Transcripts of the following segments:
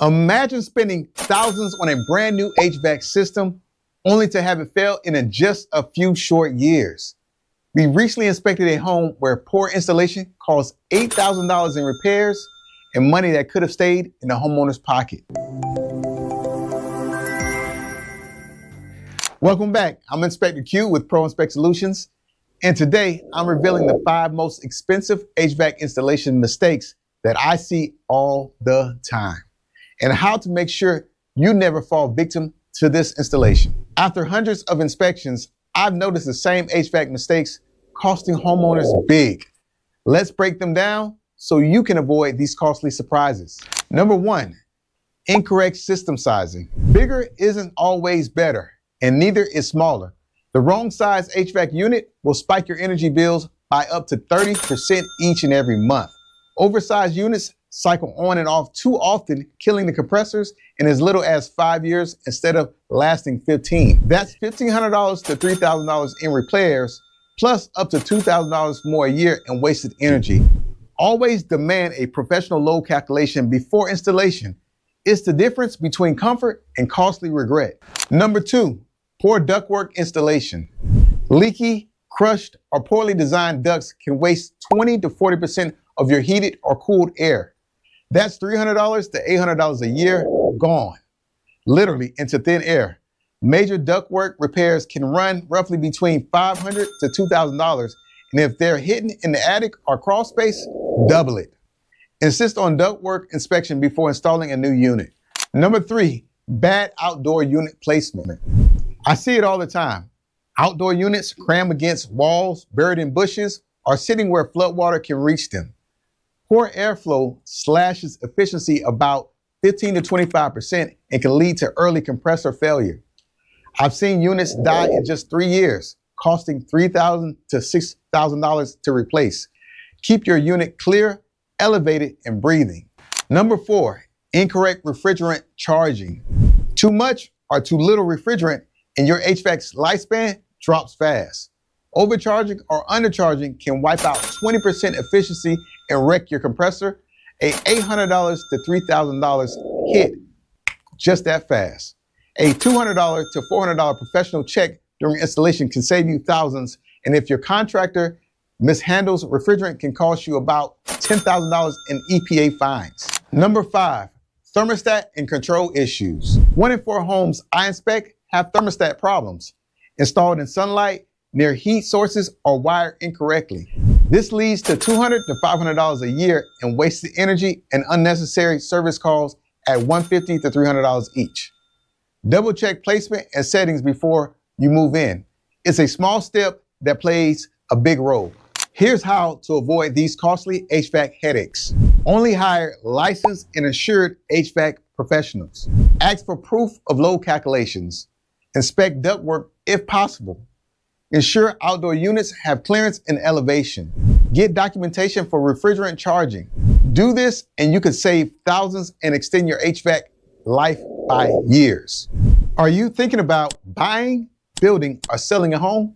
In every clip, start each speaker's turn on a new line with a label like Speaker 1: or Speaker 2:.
Speaker 1: Imagine spending thousands on a brand new HVAC system only to have it fail in just a few short years. We recently inspected a home where poor installation cost $8,000 in repairs and money that could have stayed in the homeowner's pocket. Welcome back. I'm Inspector Q with Pro Inspect Solutions, and today I'm revealing the 5 most expensive HVAC installation mistakes that I see all the time, and how to make sure you never fall victim to this installation. After hundreds of inspections, I've noticed the same HVAC mistakes costing homeowners big. Let's break them down so you can avoid these costly surprises. Number 1, incorrect system sizing. Bigger isn't always better, and neither is smaller. The wrong size HVAC unit will spike your energy bills by up to 30% each and every month. Oversized units cycle on and off too often, killing the compressors in as little as 5 years instead of lasting 15. That's $1,500 to $3,000 in repairs, plus up to $2,000 more a year in wasted energy. Always demand a professional load calculation before installation. It's the difference between comfort and costly regret. Number 2, poor ductwork installation. Leaky, crushed, or poorly designed ducts can waste 20 to 40% of your heated or cooled air. That's $300 to $800 a year gone, literally into thin air. Major ductwork repairs can run roughly between $500 to $2,000, and if they're hidden in the attic or crawl space, double it. Insist on ductwork inspection before installing a new unit. Number 3, bad outdoor unit placement. I see it all the time. Outdoor units cram against walls, buried in bushes, or sitting where floodwater can reach them. Poor airflow slashes efficiency about 15 to 25% and can lead to early compressor failure. I've seen units die in just 3 years, costing $3,000 to $6,000 to replace. Keep your unit clear, elevated, and breathing. Number 4, incorrect refrigerant charging. Too much or too little refrigerant and your HVAC's lifespan drops fast. Overcharging or undercharging can wipe out 20% efficiency and wreck your compressor. A $800 to $3,000 hit just that fast. A $200 to $400 professional check during installation can save you thousands, and if your contractor mishandles refrigerant, can cost you about $10,000 in EPA fines. Number 5, thermostat and control issues. 1 in 4 homes I inspect have thermostat problems, installed in sunlight, near heat sources, or wired incorrectly. This leads to $200 to $500 a year in wasted energy and unnecessary service calls at $150 to $300 each. Double check placement and settings before you move in. It's a small step that plays a big role. Here's how to avoid these costly HVAC headaches. Only hire licensed and assured HVAC professionals. Ask for proof of load calculations. Inspect ductwork if possible. Ensure outdoor units have clearance and elevation. Get documentation for refrigerant charging. Do this and you could save thousands and extend your HVAC life by years. Are you thinking about buying, building, or selling a home?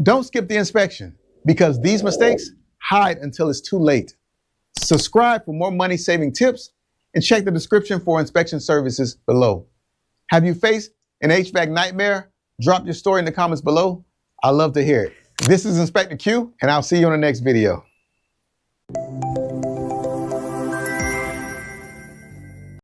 Speaker 1: Don't skip the inspection, because these mistakes hide until it's too late. Subscribe for more money-saving tips and check the description for inspection services below. Have you faced an HVAC nightmare? Drop your story in the comments below. I'd love to hear it. This is Inspector Q, and I'll see you on the next video.